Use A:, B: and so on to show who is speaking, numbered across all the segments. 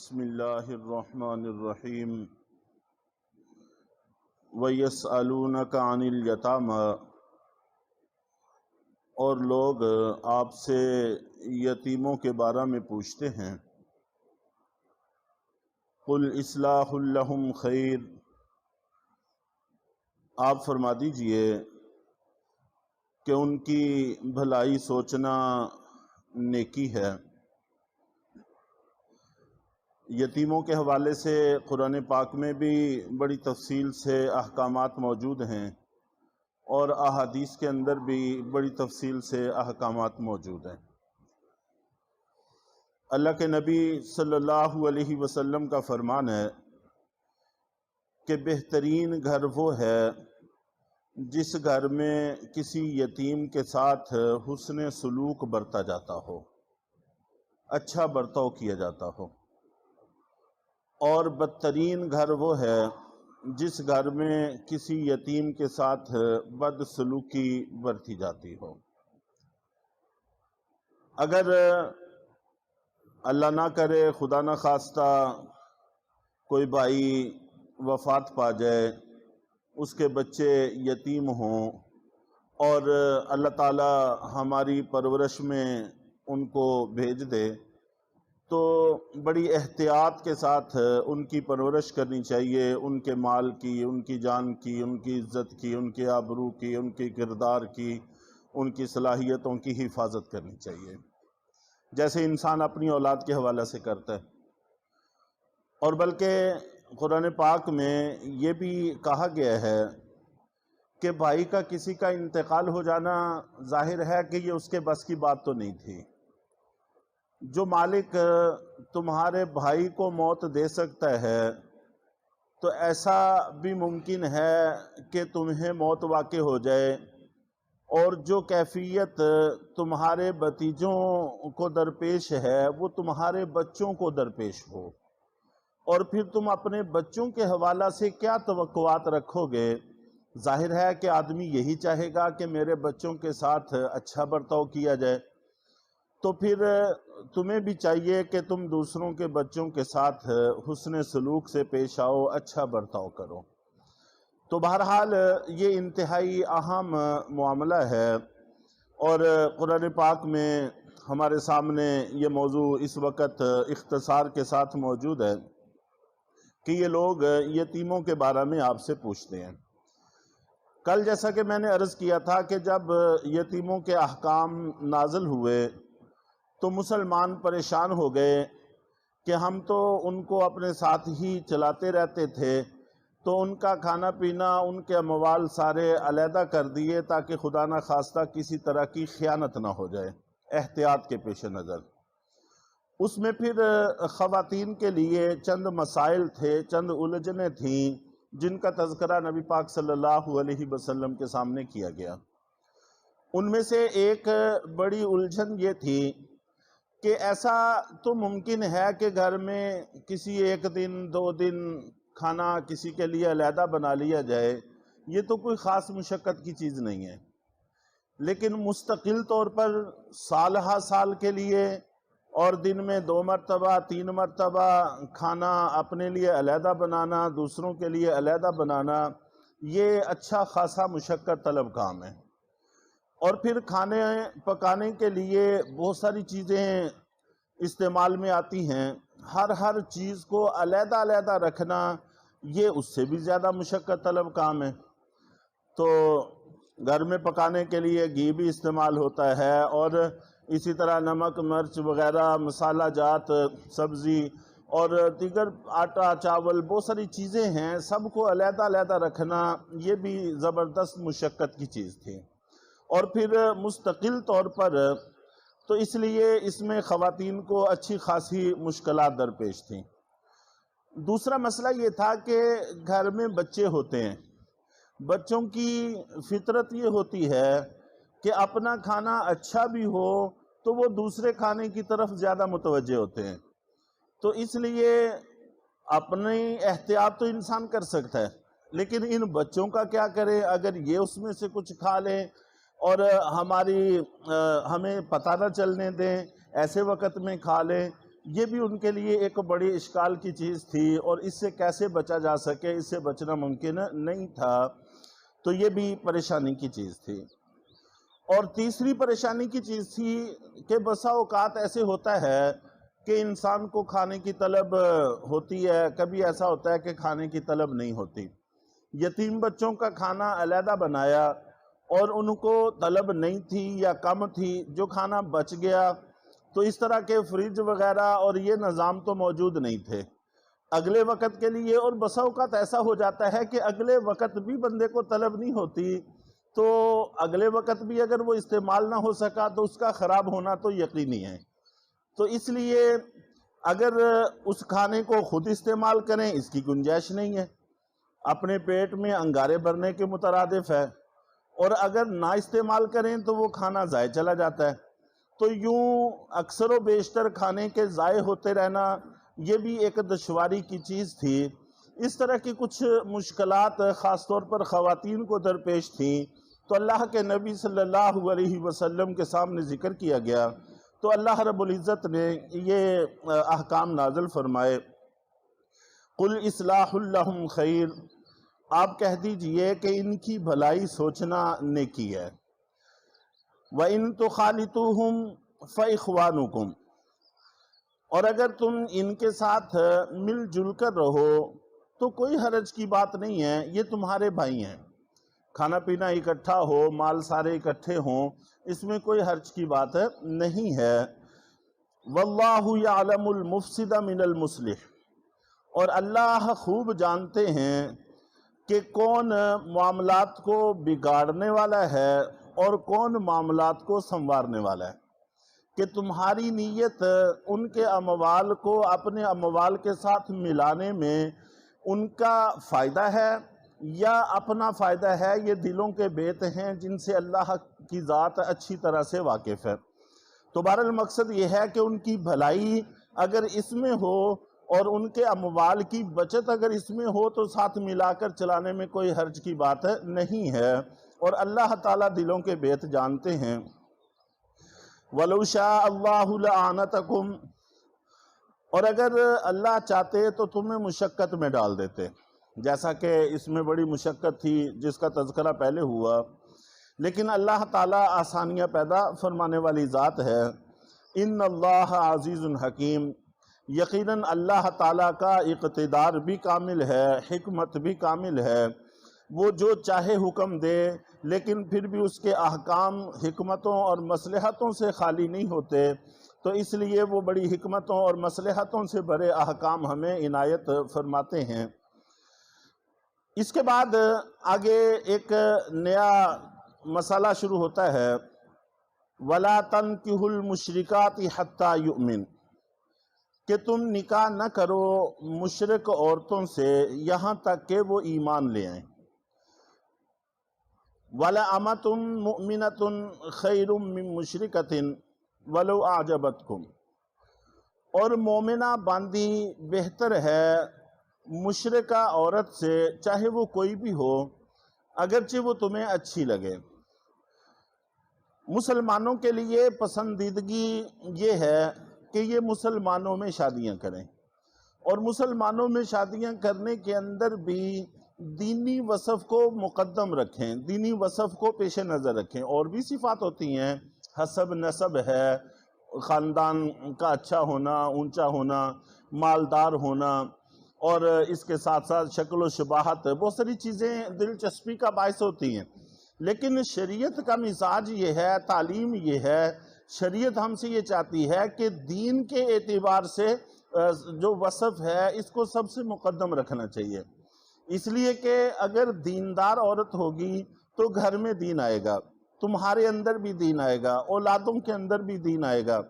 A: بسم اللہ الرحمن الرحیم وَيَسْأَلُونَكَ عَنِ الْيَتَامَى، اور لوگ آپ سے یتیموں کے بارے میں پوچھتے ہیں۔ قُلْ إِصْلَاحٌ لَهُمْ خَيْرٌ، آپ فرما دیجئے کہ ان کی بھلائی سوچنا نیکی ہے۔ یتیموں کے حوالے سے قرآن پاک میں بھی بڑی تفصیل سے احکامات موجود ہیں، اور احادیث کے اندر بھی بڑی تفصیل سے احکامات موجود ہیں۔ اللہ کے نبی صلی اللہ علیہ وسلم کا فرمان ہے کہ بہترین گھر وہ ہے جس گھر میں کسی یتیم کے ساتھ حسن سلوک برتا جاتا ہو، اچھا برتاؤ کیا جاتا ہو، اور بدترین گھر وہ ہے جس گھر میں کسی یتیم کے ساتھ بد سلوکی برتی جاتی ہو۔ اگر اللہ نہ کرے، خدا نہ خواستہ، کوئی بھائی وفات پا جائے، اس کے بچے یتیم ہوں، اور اللہ تعالی ہماری پرورش میں ان کو بھیج دے، تو بڑی احتیاط کے ساتھ ان کی پرورش کرنی چاہیے، ان کے مال کی، ان کی جان کی، ان کی عزت کی، ان کے آبرو کی، ان کی کردار کی، ان کی صلاحیتوں کی حفاظت کرنی چاہیے، جیسے انسان اپنی اولاد کے حوالے سے کرتا ہے۔ اور بلکہ قرآن پاک میں یہ بھی کہا گیا ہے کہ بھائی کا کسی کا انتقال ہو جانا ظاہر ہے کہ یہ اس کے بس کی بات تو نہیں تھی۔ جو مالک تمہارے بھائی کو موت دے سکتا ہے، تو ایسا بھی ممکن ہے کہ تمہیں موت واقع ہو جائے، اور جو کیفیت تمہارے بھتیجوں کو درپیش ہے وہ تمہارے بچوں کو درپیش ہو، اور پھر تم اپنے بچوں کے حوالہ سے کیا توقعات رکھو گے؟ ظاہر ہے کہ آدمی یہی چاہے گا کہ میرے بچوں کے ساتھ اچھا برتاؤ کیا جائے، تو پھر تمہیں بھی چاہیے کہ تم دوسروں کے بچوں کے ساتھ حسن سلوک سے پیش آؤ، اچھا برتاؤ کرو۔ تو بہرحال یہ انتہائی اہم معاملہ ہے، اور قرآن پاک میں ہمارے سامنے یہ موضوع اس وقت اختصار کے ساتھ موجود ہے کہ یہ لوگ یتیموں کے بارے میں آپ سے پوچھتے ہیں۔ کل جیسا کہ میں نے عرض کیا تھا کہ جب یتیموں کے احکام نازل ہوئے تو مسلمان پریشان ہو گئے کہ ہم تو ان کو اپنے ساتھ ہی چلاتے رہتے تھے، تو ان کا کھانا پینا، ان کے اموال سارے علیحدہ کر دیے تاکہ خدا نہ خواستہ کسی طرح کی خیانت نہ ہو جائے، احتیاط کے پیش نظر۔ اس میں پھر خواتین کے لیے چند مسائل تھے، چند الجھنیں تھیں جن کا تذکرہ نبی پاک صلی اللہ علیہ وسلم کے سامنے کیا گیا۔ ان میں سے ایک بڑی الجھن یہ تھی کہ ایسا تو ممکن ہے کہ گھر میں کسی ایک دن دو دن کھانا کسی کے لیے علیحدہ بنا لیا جائے، یہ تو کوئی خاص مشقت کی چیز نہیں ہے، لیکن مستقل طور پر سال ہا سال کے لیے اور دن میں 2 مرتبہ 3 مرتبہ کھانا اپنے لیے علیحدہ بنانا، دوسروں کے لیے علیحدہ بنانا، یہ اچھا خاصا مشقت طلب کام ہے۔ اور پھر کھانے پکانے کے لیے بہت ساری چیزیں استعمال میں آتی ہیں، ہر چیز کو علیحدہ علیحدہ رکھنا یہ اس سے بھی زیادہ مشقت طلب کام ہے۔ تو گھر میں پکانے کے لیے گھی بھی استعمال ہوتا ہے، اور اسی طرح نمک مرچ وغیرہ مسالہ جات، سبزی اور دیگر آٹا چاول، بہت ساری چیزیں ہیں، سب کو علیحدہ علیحدہ رکھنا یہ بھی زبردست مشقت کی چیز تھی۔ اور پھر مستقل طور پر تو اس لیے اس میں خواتین کو اچھی خاصی مشکلات درپیش تھیں۔ دوسرا مسئلہ یہ تھا کہ گھر میں بچے ہوتے ہیں، بچوں کی فطرت یہ ہوتی ہے کہ اپنا کھانا اچھا بھی ہو تو وہ دوسرے کھانے کی طرف زیادہ متوجہ ہوتے ہیں، تو اس لیے اپنی احتیاط تو انسان کر سکتا ہے، لیکن ان بچوں کا کیا کرے؟ اگر یہ اس میں سے کچھ کھا لیں اور ہمیں پتہ نہ چلنے دیں، ایسے وقت میں کھا لیں، یہ بھی ان کے لیے ایک بڑی اشکال کی چیز تھی، اور اس سے کیسے بچا جا سکے، اس سے بچنا ممکن نہیں تھا، تو یہ بھی پریشانی کی چیز تھی۔ اور تیسری پریشانی کی چیز تھی کہ بسا اوقات ایسے ہوتا ہے کہ انسان کو کھانے کی طلب ہوتی ہے، کبھی ایسا ہوتا ہے کہ کھانے کی طلب نہیں ہوتی۔ یتیم بچوں کا کھانا علیحدہ بنایا اور ان کو طلب نہیں تھی یا کم تھی، جو کھانا بچ گیا، تو اس طرح کے فریج وغیرہ اور یہ نظام تو موجود نہیں تھے اگلے وقت کے لیے، اور بسا اوقات ایسا ہو جاتا ہے کہ اگلے وقت بھی بندے کو طلب نہیں ہوتی، تو اگلے وقت بھی اگر وہ استعمال نہ ہو سکا تو اس کا خراب ہونا تو یقینی ہے۔ تو اس لیے اگر اس کھانے کو خود استعمال کریں، اس کی گنجائش نہیں ہے، اپنے پیٹ میں انگارے بھرنے کے مترادف ہے، اور اگر نہ استعمال کریں تو وہ کھانا ضائع چلا جاتا ہے۔ تو یوں اکثر و بیشتر کھانے کے ضائع ہوتے رہنا یہ بھی ایک دشواری کی چیز تھی۔ اس طرح کی کچھ مشکلات خاص طور پر خواتین کو درپیش تھیں، تو اللہ کے نبی صلی اللہ علیہ وسلم کے سامنے ذکر کیا گیا، تو اللہ رب العزت نے یہ احکام نازل فرمائے، قُلْ إِصْلَاحٌ لَهُمْ خَيْرٌ، آپ کہہ دیجئے کہ ان کی بھلائی سوچنا نیکی ہے، وَإِن تُخَالِطُوهُمْ فَإِخْوَانُكُمْ، اور اگر تم ان کے ساتھ مل جل کر رہو تو کوئی حرج کی بات نہیں ہے، یہ تمہارے بھائی ہیں، کھانا پینا اکٹھا ہو، مال سارے اکٹھے ہوں، اس میں کوئی حرج کی بات نہیں ہے۔ وَاللَّهُ يَعْلَمُ الْمُفْسِدَ مِنَ الْمُصْلِحِ، اور اللہ خوب جانتے ہیں کہ کون معاملات کو بگاڑنے والا ہے اور کون معاملات کو سنوارنے والا ہے، کہ تمہاری نیت ان کے اموال کو اپنے اموال کے ساتھ ملانے میں ان کا فائدہ ہے یا اپنا فائدہ ہے، یہ دلوں کے بیت ہیں جن سے اللہ کی ذات اچھی طرح سے واقف ہے۔ تو بہرحال مقصد یہ ہے کہ ان کی بھلائی اگر اس میں ہو اور ان کے اموال کی بچت اگر اس میں ہو تو ساتھ ملا کر چلانے میں کوئی حرج کی بات نہیں ہے، اور اللہ تعالیٰ دلوں کے بیت جانتے ہیں۔ وَلَوْ شَاءَ اللَّهُ لَأَعْنَتَكُمْ، اور اگر اللہ چاہتے تو تمہیں مشقت میں ڈال دیتے، جیسا کہ اس میں بڑی مشقت تھی جس کا تذکرہ پہلے ہوا، لیکن اللہ تعالیٰ آسانیاں پیدا فرمانے والی ذات ہے۔ ان اللہ عزیز حکیم، یقیناً اللہ تعالیٰ کا اقتدار بھی کامل ہے، حکمت بھی کامل ہے، وہ جو چاہے حکم دے، لیکن پھر بھی اس کے احکام حکمتوں اور مصلحتوں سے خالی نہیں ہوتے، تو اس لیے وہ بڑی حکمتوں اور مصلحتوں سے بھرے احکام ہمیں عنایت فرماتے ہیں۔ اس کے بعد آگے ایک نیا مسئلہ شروع ہوتا ہے، وَلَا تَنْكِحُوا الْمُشْرِكَاتِ حَتَّى يُؤْمِنْ، کہ تم نکاح نہ کرو مشرک عورتوں سے یہاں تک کہ وہ ایمان لے آئیں۔ وَلَأَمَةٌ مُؤْمِنَةٌ خَيْرٌ مِّن مُشْرِكَةٍ وَلَوْ أَعْجَبَتْكُمْ، اور مومنہ باندی بہتر ہے مشرکہ عورت سے، چاہے وہ کوئی بھی ہو، اگرچہ وہ تمہیں اچھی لگے۔ مسلمانوں کے لیے پسندیدگی یہ ہے کہ یہ مسلمانوں میں شادیاں کریں، اور مسلمانوں میں شادیاں کرنے کے اندر بھی دینی وصف کو مقدم رکھیں، دینی وصف کو پیش نظر رکھیں۔ اور بھی صفات ہوتی ہیں، حسب نسب ہے، خاندان کا اچھا ہونا، اونچا ہونا، مالدار ہونا، اور اس کے ساتھ ساتھ شکل و شباہت، بہت ساری چیزیں دلچسپی کا باعث ہوتی ہیں، لیکن شریعت کا مزاج یہ ہے، تعلیم یہ ہے، شریعت ہم سے یہ چاہتی ہے کہ دین کے اعتبار سے جو وصف ہے اس کو سب سے مقدم رکھنا چاہیے، اس لیے کہ اگر دیندار عورت ہوگی تو گھر میں دین آئے گا، تمہارے اندر بھی دین آئے گا، اولادوں کے اندر بھی دین آئے گا،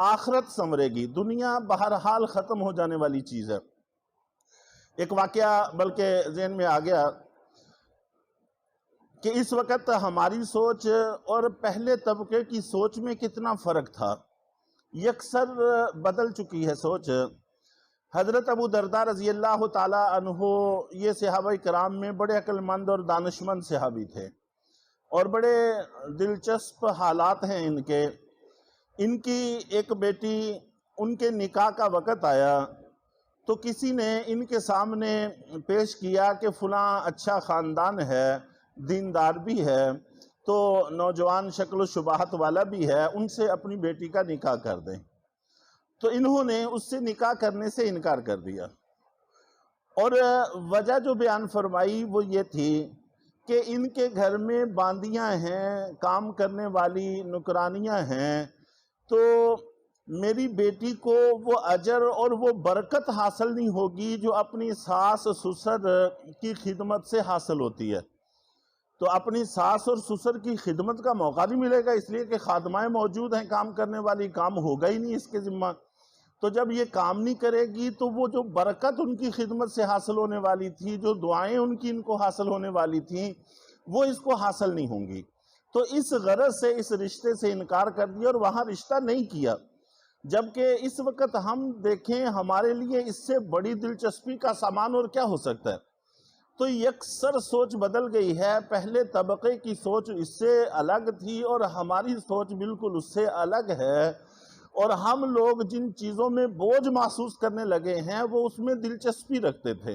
A: آخرت سنورے گی۔ دنیا بہرحال ختم ہو جانے والی چیز ہے۔ ایک واقعہ بلکہ ذہن میں آ گیا کہ اس وقت ہماری سوچ اور پہلے طبقے کی سوچ میں کتنا فرق تھا، یکسر بدل چکی ہے سوچ۔ حضرت ابو درداء رضی اللہ تعالی عنہ یہ صحابہ کرام میں بڑے عقل مند اور دانشمند صحابی تھے، اور بڑے دلچسپ حالات ہیں ان کے۔ ان کی ایک بیٹی ان کے نکاح کا وقت آیا تو کسی نے ان کے سامنے پیش کیا کہ فلاں اچھا خاندان ہے، دیندار بھی ہے، تو نوجوان شکل و شباہت والا بھی ہے، ان سے اپنی بیٹی کا نکاح کر دیں۔ تو انہوں نے اس سے نکاح کرنے سے انکار کر دیا، اور وجہ جو بیان فرمائی وہ یہ تھی کہ ان کے گھر میں باندیاں ہیں، کام کرنے والی نوکرانیاں ہیں، تو میری بیٹی کو وہ اجر اور وہ برکت حاصل نہیں ہوگی جو اپنی ساس سسر کی خدمت سے حاصل ہوتی ہے۔ تو اپنی ساس اور سسر کی خدمت کا موقع نہیں ملے گا، اس لیے کہ خادمائیں موجود ہیں کام کرنے والی، کام ہوگا ہی نہیں اس کے ذمہ۔ تو جب یہ کام نہیں کرے گی تو وہ جو برکت ان کی خدمت سے حاصل ہونے والی تھی، جو دعائیں ان کو حاصل ہونے والی تھیں، وہ اس کو حاصل نہیں ہوں گی۔ تو اس غرض سے اس رشتے سے انکار کر دیا اور وہاں رشتہ نہیں کیا۔ جبکہ اس وقت ہم دیکھیں ہمارے لیے اس سے بڑی دلچسپی کا سامان اور کیا ہو سکتا ہے۔ تو یکسر سوچ بدل گئی ہے، پہلے طبقے کی سوچ اس سے الگ تھی اور ہماری سوچ بالکل اس سے الگ ہے، اور ہم لوگ جن چیزوں میں بوجھ محسوس کرنے لگے ہیں وہ اس میں دلچسپی رکھتے تھے،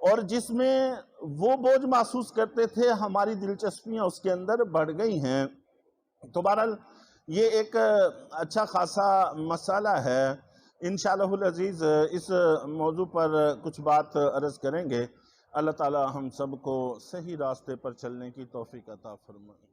A: اور جس میں وہ بوجھ محسوس کرتے تھے ہماری دلچسپیاں اس کے اندر بڑھ گئی ہیں۔ تو بہرحال یہ ایک اچھا خاصا مسئلہ ہے، انشاءاللہ العزیز اس موضوع پر کچھ بات عرض کریں گے۔ اللہ تعالی ہم سب کو صحیح راستے پر چلنے کی توفیق عطا فرمائے۔